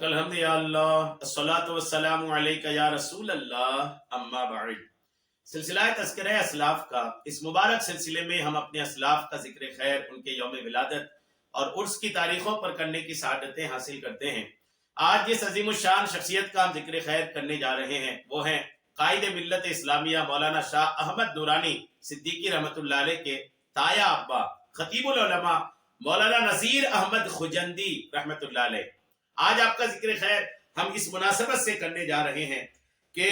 الحمد یا اللہ الصلاۃ والسلام علیک یا رسول اللہ اما بعد۔ سلسلہ تذکرہ اسلاف کا اس مبارک سلسلے میں ہم اپنے اسلاف کا ذکر خیر، ان کے یوم ولادت اور عرس کی تاریخوں پر کرنے کی سعادتیں حاصل کرتے ہیں۔ آج جس عظیم الشان شخصیت کا ہم ذکر خیر کرنے جا رہے ہیں وہ ہیں قائد ملت اسلامیہ مولانا شاہ احمد نورانی صدیقی رحمۃ اللہ علیہ کے تایا ابا خطیب العلماء مولانا نذیر احمد خجندی رحمۃ اللہ علیہ۔ آج آپ کا ذکر خیر ہم اس مناسبت سے کرنے جا رہے ہیں کہ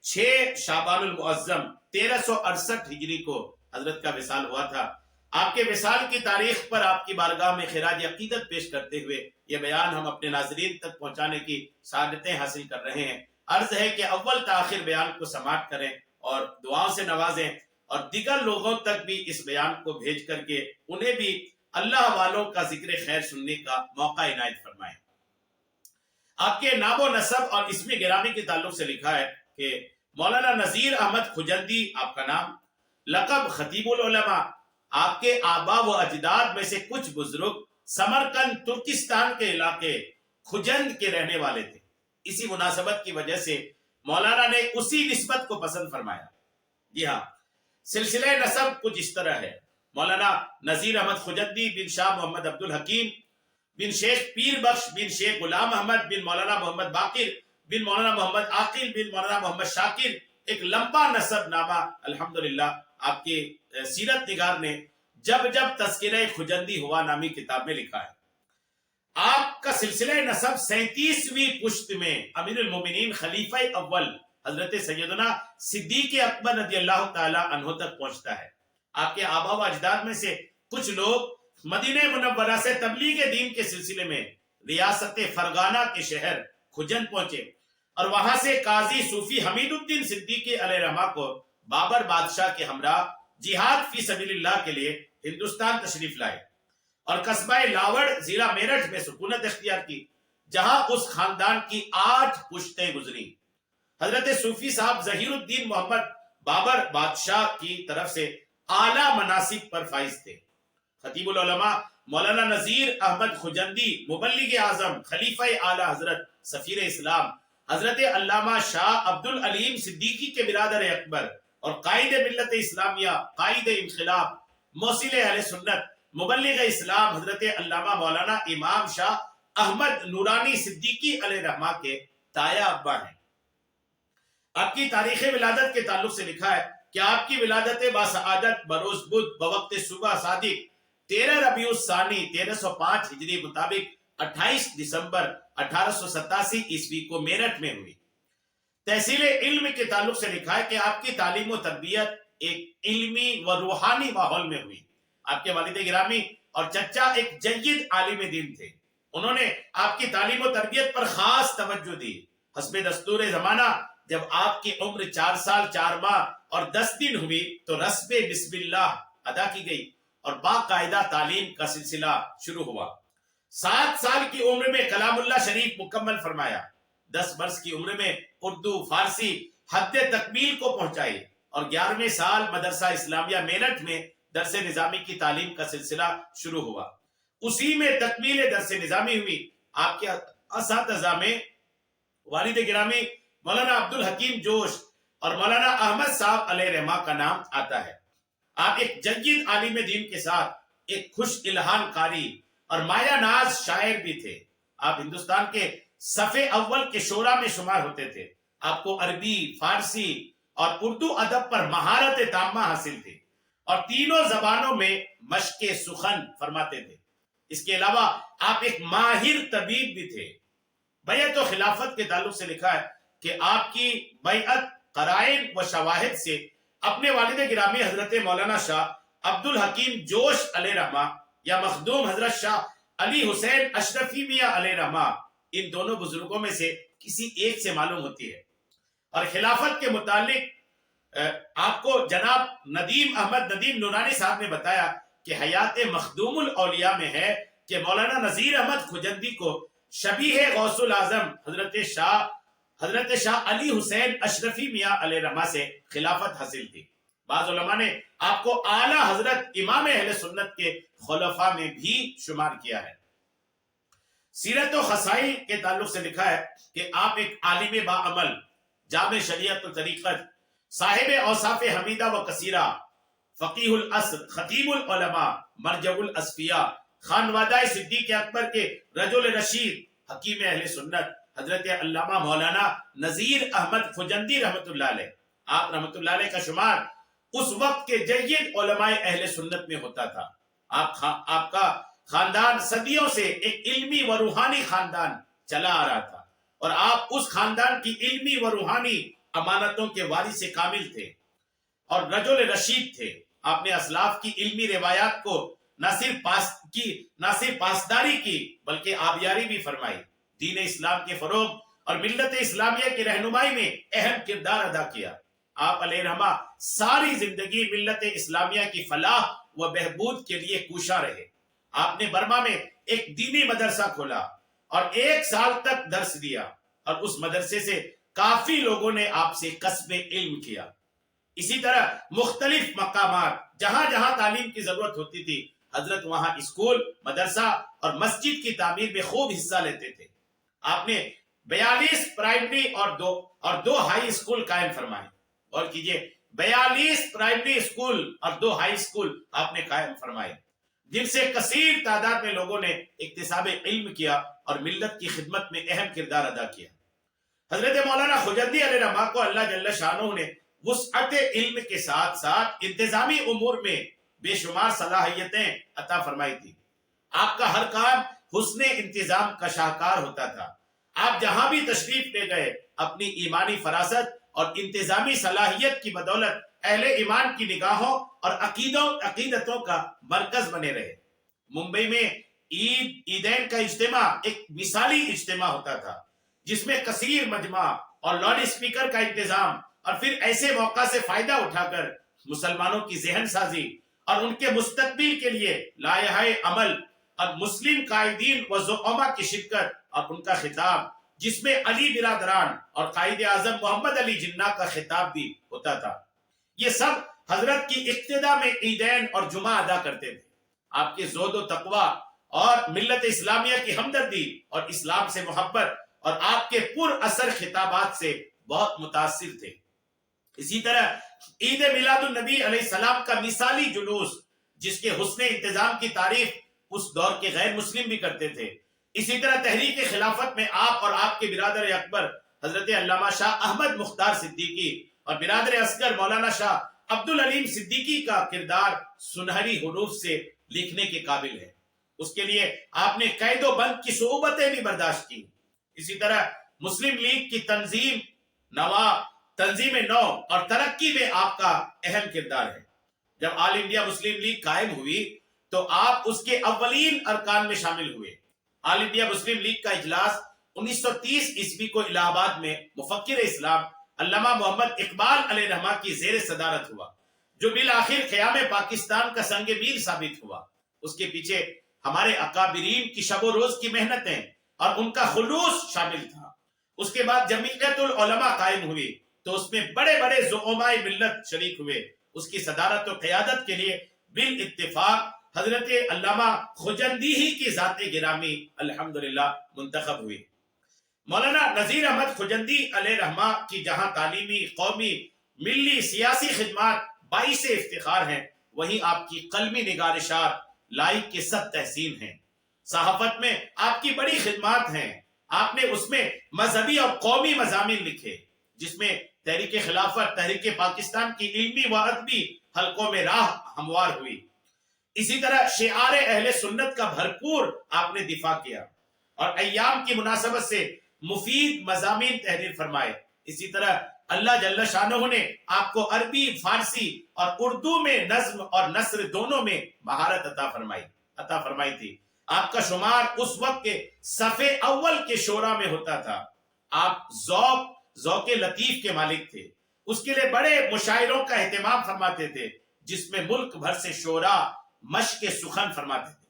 6 شعبان المعظم 1368 ہجری کو حضرت کا وصال ہوا تھا۔ آپ کے وصال کی تاریخ پر آپ کی بارگاہ میں خراج عقیدت پیش کرتے ہوئے یہ بیان ہم اپنے ناظرین تک پہنچانے کی سعادتیں حاصل کر رہے ہیں۔ عرض ہے کہ اول تاخیر بیان کو سماعت کریں اور دعاؤں سے نوازیں اور دیگر لوگوں تک بھی اس بیان کو بھیج کر کے انہیں بھی اللہ والوں کا ذکر خیر سننے کا موقع عنایت فرمائیں۔ آپ کے نام و نسب اور اسم گرامی کے تعلق سے لکھا ہے کہ مولانا نذیر احمد خجندی آپ کا نام، لقب خطیب العلماء۔ آپ کے آبا و اجداد میں سے کچھ بزرگ سمرقند ترکستان کے علاقے خجند کے رہنے والے تھے۔ اسی مناسبت کی وجہ سے مولانا نے اسی نسبت کو پسند فرمایا۔ جی ہاں، سلسلہ نسب کچھ اس طرح ہے۔ مولانا نذیر احمد خجندی بن شاہ محمد عبد الحکیم بن شیخ پیر بخش بن شیخ غلام احمد بن مولانا محمد باقر بن مولانا محمد عاقل بن مولانا محمد شاکر، ایک لمبا نسب نامہ الحمدللہ آپ کے سیرت نگار نے جب تذکرہ خجندی ہوا نامی کتاب میں لکھا ہے۔ آپ کا سلسلہ نسب 37ویں پشت میں امیر المومنین خلیفہ اول حضرت سیدنا صدیق اکبر رضی اللہ تعالی عنہ تک پہنچتا ہے۔ آپ کے آبا و اجداد میں سے کچھ لوگ مدینہ منورہ سے تبلیغ دین کے سلسلے میں ریاست فرغانہ کے شہر خجند پہنچے اور وہاں سے قاضی صوفی حمید الدین صدیقی علیہ رحمہ کو بابر بادشاہ کے ہمراہ جہاد فی سبیل اللہ کے لیے ہندوستان تشریف لائے اور قصبہ لاوڑ ضلع میرٹھ میں سکونت اختیار کی، جہاں اس خاندان کی 8 پشتیں گزری۔ حضرت صوفی صاحب ظہیر الدین محمد بابر بادشاہ کی طرف سے اعلیٰ مناصب پر فائز تھے۔ خطیب العلماء مولانا نذیر احمد خجندی مبلغ اعظم خلیفہ اعلی حضرت سفیر اسلام حضرت علامہ شاہ عبد العلیم صدیقی کے برادر اکبر اور قائد ملت اسلامیہ، قائد انقلاب، موصل اہل سنت، مبلغ اسلام حضرت علامہ مولانا امام شاہ احمد نورانی صدیقی علیہ رحمہ کے تایا ابا ہیں۔ آپ کی تاریخ ولادت کے تعلق سے لکھا ہے کہ آپ کی ولادت باسعادت بروز بدھ بوقت صبح صادق 13 ربیع الثانی 1305 ہجری مطابق 28 دسمبر 1887 عیسوی کو میرٹھ میں ہوئی۔ تحصیل علم کے تعلق سے لکھا ہے کہ آپ کی تعلیم و تربیت ایک علمی و روحانی ماحول میں ہوئی۔ آپ کے والد گرامی اور چچا ایک جید عالم دین تھے۔ انہوں نے آپ کی تعلیم و تربیت پر خاص توجہ دی۔ حسب دستور زمانہ جب آپ کی عمر 4 سال 4 ماہ اور 10 دن ہوئی تو رسم بسم اللہ ادا کی گئی اور باقاعدہ تعلیم کا سلسلہ شروع ہوا۔ 7 سال کی عمر میں کلام اللہ شریف مکمل فرمایا۔ 10 برس کی عمر میں اردو فارسی حد تکمیل کو پہنچائی اور 11ویں سال مدرسہ اسلامیہ میرٹھ میں درس نظامی کی تعلیم کا سلسلہ شروع ہوا۔ اسی میں تکمیل درس نظامی ہوئی۔ آپ کے اساتذہ میں والد گرامی مولانا عبد الحکیم جوش اور مولانا احمد صاحب علیہ رحمہ کا نام آتا ہے۔ آپ ایک جید عالم دین کے ساتھ ایک خوش الہان قاری اور مایہ ناز شاعر بھی تھے۔ آپ ہندوستان کے صف اول کے شعراء میں شمار ہوتے تھے۔ آپ کو عربی، فارسی اور اردو ادب پر مہارت تامہ حاصل تھی اور تینوں زبانوں میں مشق سخن فرماتے تھے۔ اس کے علاوہ آپ ایک ماہر طبیب بھی تھے۔ بیعت و خلافت کے تعلق سے لکھا ہے کہ آپ کی بیعت قرائن و شواہد سے اپنے والد گرامی حضرت مولانا شاہ عبد الحکیم جوش علیہ رحمہ یا مخدوم حضرت شاہ علی حسین اشرفی میاں علیہ رحمہ، ان دونوں بزرگوں میں سے کسی ایک سے معلوم ہوتی ہے۔ اور خلافت کے متعلق آپ کو جناب ندیم احمد ندیم نورانی صاحب نے بتایا کہ حیات مخدوم الاولیاء میں ہے کہ مولانا نذیر احمد خجندی کو شبیہ غوث العظم حضرت شاہ علی حسین اشرفی میاں علیہ رحمہ سے خلافت حاصل تھی۔ بعض علماء نے آپ کو اعلی حضرت امام اہل سنت کے خلفاء میں بھی شمار کیا ہے۔ سیرت و خصائل کے تعلق سے لکھا ہے کہ آپ ایک عالم باعمل، جامع شریعت و طریقت، صاحب اوصاف حمیدہ و کثیرہ، فقیہ العصر، خطیب العلماء، مرجع الاصفیاء، خانوادہ صدیق اکبر کے رجل رشید، حکیم اہل سنت، حضرت علامہ مولانا نذیر احمد خجندی رحمۃ اللہ علیہ، آپ رحمۃ اللہ علیہ کا شمار اس وقت کے جید علماء اہل سنت میں ہوتا تھا۔ آپ کا خاندان صدیوں سے ایک علمی و روحانی خاندان چلا آ رہا تھا، اور آپ اس خاندان کی علمی و روحانی امانتوں کے وارث کامل تھے اور رجل رشید تھے۔ آپ نے اسلاف کی علمی روایات کو نہ صرف پاسداری کی بلکہ آبیاری بھی فرمائی، دین اسلام کے فروغ اور ملت اسلامیہ کی رہنمائی میں اہم کردار ادا کیا۔ آپ علیہ رحمہ ساری زندگی ملت اسلامیہ کی فلاح و بہبود کے لیے کوشاں رہے۔ آپ نے برما میں ایک دینی مدرسہ کھولا اور 1 سال تک درس دیا، اور اس مدرسے سے کافی لوگوں نے آپ سے کسب علم کیا۔ اسی طرح مختلف مقامات جہاں جہاں تعلیم کی ضرورت ہوتی تھی، حضرت وہاں اسکول، مدرسہ اور مسجد کی تعمیر میں خوب حصہ لیتے تھے۔ آپ نے 42 پرائمری اور دو ہائی اسکول قائم فرمائے، اور کیجئے 42 پرائمری اسکول اور 2 ہائی اسکول آپ نے قائم فرمائے، جن سے کثیر تعداد میں لوگوں نے اکتساب علم کیا اور ملت کی خدمت میں اہم کردار ادا کیا۔ حضرت مولانا خجندی علیہ رحمہ کو اللہ جل شانہ نے وسعت علم کے ساتھ ساتھ انتظامی امور میں بے شمار صلاحیتیں عطا فرمائی تھی۔ آپ کا ہر کام حسن انتظام کا شاہکار ہوتا تھا۔ آپ جہاں بھی تشریف لے گئے، اپنی ایمانی فراست اور انتظامی صلاحیت کی بدولت اہل ایمان کی نگاہوں اور عقیدتوں کا مرکز بنے رہے۔ ممبئی میں عیدین کا اجتماع ایک مثالی اجتماع ہوتا تھا، جس میں کثیر مجمع اور لاؤڈ اسپیکر کا انتظام، اور پھر ایسے موقع سے فائدہ اٹھا کر مسلمانوں کی ذہن سازی اور ان کے مستقبل کے لیے لائحہ عمل اور مسلم قائدین و زعماء کی شرکت اور ان کا خطاب، جس میں علی برادران اور قائد اعظم محمد علی جناح کا خطاب بھی ہوتا تھا۔ یہ سب حضرت کی اقتداء میں عیدین اور جمعہ ادا کرتے تھے۔ آپ کے زہد و تقوی اور ملت اسلامیہ کی ہمدردی اور اسلام سے محبت اور آپ کے پر اثر خطابات سے بہت متاثر تھے۔ اسی طرح عید میلاد النبی علیہ السلام کا مثالی جلوس، جس کے حسن انتظام کی تعریف اس دور کے غیر مسلم بھی کرتے تھے۔ اسی طرح تحریک خلافت میں آپ اور آپ کے برادر اکبر حضرت علامہ شاہ احمد مختار صدیقی اور برادر اصغر مولانا شاہ عبد العلیم صدیقی کا کردار سنہری حروف سے لکھنے کے قابل ہے۔ اس کے لیے آپ نے قید و بند کی صعوبتیں بھی برداشت کی۔ اسی طرح مسلم لیگ کی تنظیم نو اور ترقی میں آپ کا اہم کردار ہے۔ جب آل انڈیا مسلم لیگ قائم ہوئی تو آپ اس کے اولین ارکان میں شامل ہوئے۔ آل انڈیا مسلم لیگ کا اجلاس 1930 عیسوی کو الہ آباد میں مفکر اسلام علامہ محمد اقبال علیہ رحمہ کی زیر صدارت ہوا، جو بالآخر قیام پاکستان کا سنگ میر ثابت ہوا۔ اس کے پیچھے ہمارے اکابرین کی شب و روز کی محنتیں اور ان کا خلوص شامل تھا۔ اس کے بعد جمعیت العلماء قائم ہوئی تو اس میں بڑے بڑے زعماء ملت شریک ہوئے۔ اس کی صدارت و قیادت کے لیے بالاتفاق حضرت علامہ خجندی ہی کی ذات گرامی الحمدللہ منتخب ہوئی۔ مولانا نذیر احمد خجندی علیہ رحمہ کی جہاں تعلیمی، قومی، ملی، سیاسی خدمات باعث افتخار ہیں، وہیں آپ کی قلمی نگارشات لائق کے سب تحسین ہیں۔ صحافت میں آپ کی بڑی خدمات ہیں۔ آپ نے اس میں مذہبی اور قومی مضامین لکھے، جس میں تحریک خلافت، تحریک پاکستان کی علمی و ادبی حلقوں میں راہ ہموار ہوئی۔ اسی طرح شعار اہل سنت کا بھرپور آپ نے دفاع کیا اور ایام کی مناسبت سے مفید مضامین تحریر فرمائے۔ اسی طرح اللہ جل شانہ نے آپ کو عربی، فارسی اور اردو میں نظم اور نثر دونوں میں مہارت عطا فرمائی تھی۔ آپ کا شمار اس وقت کے صفحے اول کے شعراء میں ہوتا تھا۔ آپ ذوق لطیف کے مالک تھے۔ اس کے لیے بڑے مشاعروں کا اہتمام فرماتے تھے، جس میں ملک بھر سے شعراء مشق سخن فرماتے تھے۔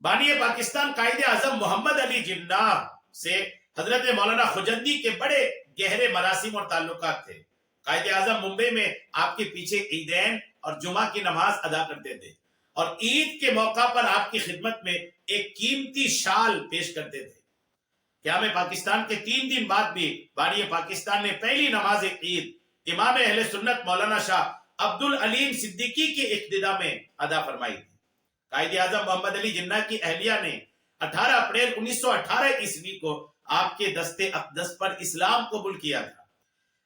بانی پاکستان قائد اعظم محمد علی جناح سے حضرت مولانا خجندی کے بڑے گہرے مراسم اور تعلقات تھے۔ قائد اعظم ممبئی میں آپ کے پیچھے عیدین اور جمعہ کی نماز ادا کرتے تھے اور عید کے موقع پر آپ کی خدمت میں ایک قیمتی شال پیش کرتے تھے کہ ہمیں پاکستان کے 3 دن بعد بھی بانی پاکستان نے پہلی نماز عید امام اہل سنت مولانا شاہ عبد العلیم صدیقی کی اقتداء میں ادا فرمائی تھی۔ قائد اعظم محمد علی جناح کی اہلیہ نے 18 اپریل 1918 عیسوی کو آپ کے دست اقدس پر اسلام قبول کیا تھا۔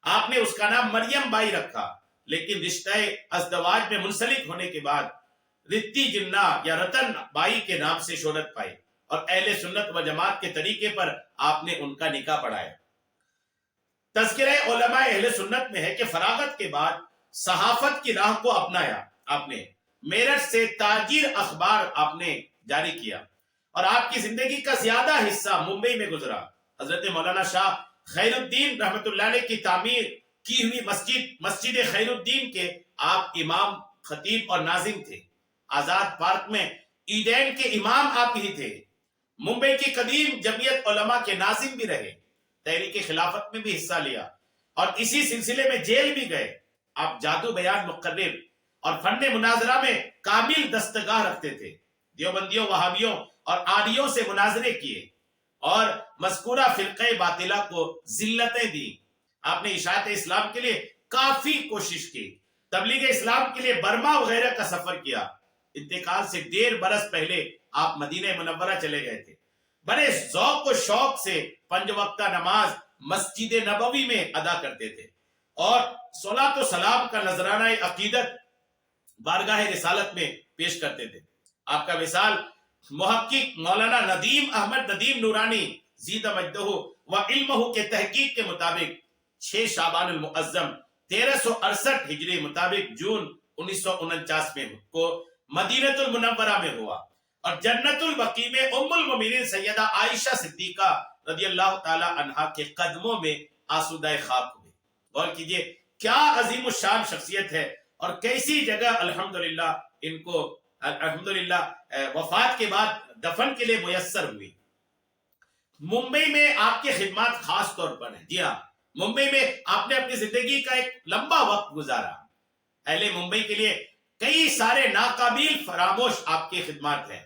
آپ نے اس کا نام مریم بائی رکھا، لیکن رشتہ ازدواج میں منسلک ہونے کے بعد رتی جناح یا رتن بائی کے نام سے شہرت پائی اور اہل سنت و جماعت کے طریقے پر آپ نے ان کا نکاح پڑھایا۔ تذکرہ علماء اہل سنت میں ہے کہ فراغت کے بعد صحافت کی راہ کو اپنایا آپ نے، میرٹھ سے تاجر اخبار آپ نے جاری کیا اور آپ کی زندگی کا زیادہ حصہ ممبئی میں گزرا۔ حضرت مولانا شاہ خیر الدین رحمت اللہ علیہ کی تعمیر کی ہوئی مسجد خیر الدین کے آپ امام، خطیب اور ناظم تھے۔ آزاد پارک میں عیدین کے امام آپ ہی تھے۔ ممبئی کی قدیم جمعیت علماء کے ناظم بھی رہے، تحریک خلافت میں بھی حصہ لیا اور اسی سلسلے میں جیل بھی گئے۔ آپ جادو بیان مقرر اور فن مناظرہ میں کامل دستگاہ رکھتے تھے۔ دیوبندیوں، وہابیوں اور آریوں سے مناظرے کیے اور مذکورہ فرقہ باطلہ کو ذلتیں دی۔ آپ نے اشاعت اسلام کے لیے کافی کوشش کی، تبلیغ اسلام کے لیے برما وغیرہ کا سفر کیا۔ انتقال سے 1.5 برس پہلے آپ مدینہ منورہ چلے گئے تھے۔ بڑے ذوق و شوق سے 5 وقتہ نماز مسجد نبوی میں ادا کرتے تھے اور صلاۃ و سلام کا نذرانہ عقیدت بارگاہ رسالت میں پیش کرتے تھے۔ آپ کا وصال محقق مولانا ندیم احمد ندیم نورانی زیدہ مجدہ و علمہ کے تحقیق کے مطابق 6 شعبان المعظم 1368 ہجری مطابق جون 1949 میں کو مدینہ المنورہ میں ہوا اور جنت البقیع میں ام المومنین سیدہ عائشہ صدیقہ رضی اللہ تعالی عنہا کے قدموں میں آسودہ خاک ہوئے۔ غور کیجئے کیا عظیم الشان شخصیت ہے اور کیسی جگہ الحمدللہ ان کو وفات کے بعد دفن کے لیے میسر ہوئی۔ ممبئی میں آپ کے خدمات خاص طور پر ہیں۔ جی ہاں، ممبئی میں آپ نے اپنی زندگی کا ایک لمبا وقت گزارا۔ اہل ممبئی کے لیے کئی سارے ناقابل فراموش آپ کے خدمات ہیں۔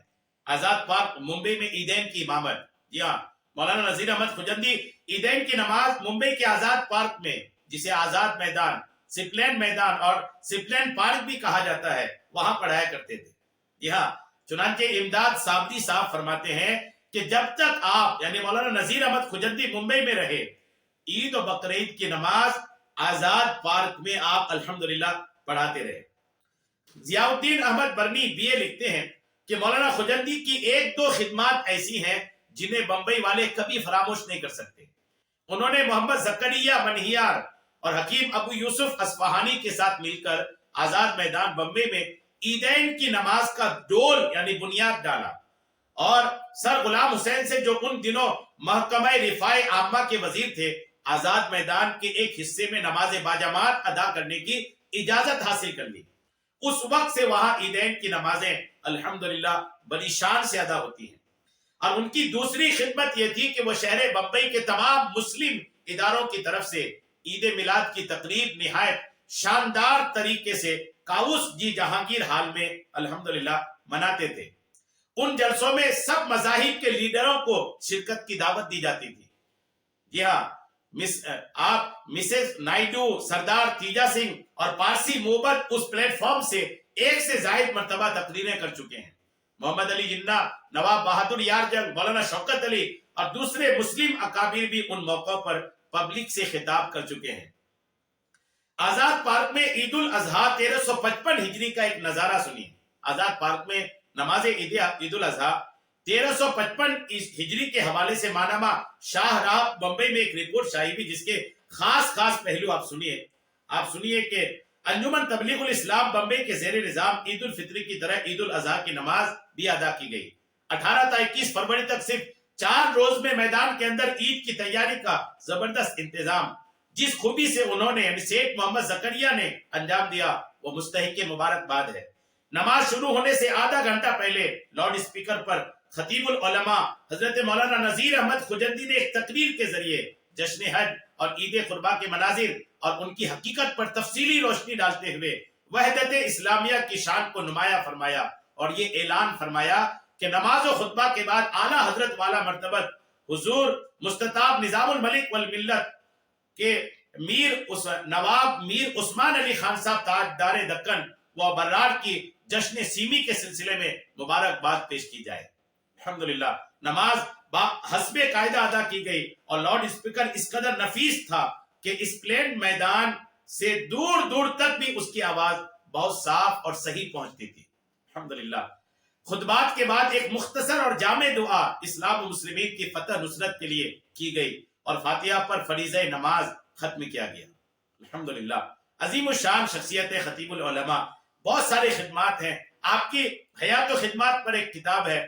آزاد پارک ممبئی میں عیدین کی امامت، جی ہاں، مولانا نذیر احمد خجندی عیدین کی نماز ممبئی کے آزاد پارک میں، جسے آزاد میدان، سپلین میدان اور سپلین پارک بھی کہا جاتا ہے، وہاں پڑھایا کرتے تھے۔ جی ہاں، چنانچہ امداد صابری صاحب فرماتے ہیں کہ جب تک آپ یعنی مولانا نذیر احمد خجندی ممبئی میں رہے، عید و بقرعید کی نماز آزاد پارک میں آپ الحمدللہ پڑھاتے رہے۔ ضیاء الدین احمد برنی BA لکھتے ہیں کہ مولانا خجندی کی 1-2 خدمات ایسی ہیں جنہیں بمبئی والے کبھی فراموش نہیں کر سکتے۔ انہوں نے محمد زکریا منہیار اور حکیم ابو یوسف اصفہانی کے ساتھ مل کر آزاد میدان بمبئی میں عیدین کی نماز کا ڈول یعنی بنیاد ڈالا اور سر غلام حسین سے جو ان دنوں محکمہ رفاع عامہ کے وزیر تھے، آزاد میدان کے ایک حصے میں نماز باجماعت ادا کرنے کی اجازت حاصل کر لی۔ اس وقت سے وہاں عیدین کی نمازیں الحمدللہ بڑی شان سے ادا ہوتی ہیں۔ اور ان کی دوسری خدمت یہ تھی کہ وہ شہر بمبئی کے تمام مسلم اداروں کی طرف سے عید میلاد کی تقریب نہایت شاندار طریقے سے کاؤس جی جہانگیر ہال میں الحمدللہ مناتے تھے۔ ان جلسوں میں سب مذاہب کے لیڈروں کو شرکت کی دعوت دی جاتی تھی۔ جی ہاں، آپ مسز نائیڈو، سردار تیجا سنگھ اور پارسی موبت اس پلیٹ فارم سے 1 سے زائد مرتبہ تقریریں کر چکے ہیں۔ محمد علی جناح، نواب بہادر یار جنگ، مولانا شوکت علی اور دوسرے مسلم اکابر بھی ان موقعوں پر پبلک سے خطاب کر چکے ہیں۔ آزاد پارک میں عید الاضحیٰ 1355 ہجری کا ایک نظارہ سنیے۔ آزاد پارک میں نماز عید الاضحیٰ 1355 ہجری کے حوالے سے مانامہ شاہ راہ بمبئی میں ایک رپورٹ شائع ہوئی جس کے خاص پہلو آپ سنیے کہ انجمن تبلیغ الاسلام بمبئی کے زیر نظام عید الفطر کی طرح عید الاضحیٰ کی نماز بھی ادا کی گئی۔ 18 تا 21 فروری تک صرف 4 روز میں میدان کے اندر عید کی تیاری کا زبردست انتظام جس خوبی سے انہوں نے یعنی سیٹ محمد زکریا نے انجام دیا وہ مستحق مبارکباد ہے۔ نماز شروع ہونے سے آدھا گھنٹہ پہلے لاؤڈ اسپیکر پر خطیب العلماء حضرت مولانا نذیر احمد خجندی نے ایک تقریر کے ذریعے جشن حج اور عید قربا کے مناظر اور ان کی حقیقت پر تفصیلی روشنی ڈالتے ہوئے وحدت اسلامیہ کی شان کو نمایاں فرمایا اور یہ اعلان فرمایا کہ نماز و خطبہ کے بعد اعلیٰ حضرت والا مرتبت حضور مستطاب نظام الملک والملت کے نواب میر عثمان علی خان صاحب تاجدار دکن و برار کی جشن سیمی کے سلسلے میں مبارکباد پیش کی جائے۔ الحمدللہ نماز حسب قاعدہ ادا کی گئی اور لاؤڈ اسپیکر اس قدر نفیس تھا کہ اس پلین میدان سے دور دور تک بھی اس کی آواز بہت صاف اور صحیح پہنچتی تھی۔ الحمدللہ خطبات کے بعد ایک مختصر اور جامع دعا اسلام و مسلمین کی فتح نصرت کے لیے کی گئی اور فاتحہ پر فریضہ نماز ختم کیا گیا۔ الحمدللہ عظیم الشان شخصیت خطیب العلماء، بہت سارے خدمات ہیں۔ آپ کی حیات و خدمات پر ایک کتاب ہے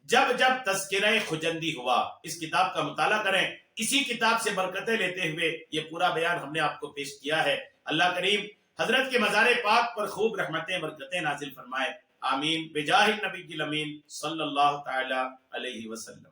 جب جب تذکرہ خجندی ہوا، اس کتاب کا مطالعہ کریں۔ اسی کتاب سے برکتیں لیتے ہوئے یہ پورا بیان ہم نے آپ کو پیش کیا ہے۔ اللہ کریم حضرت کے مزار پاک پر خوب رحمتیں برکتیں نازل فرمائے، آمین بجاہ النبی الامین صلی اللہ تعالی علیہ وسلم۔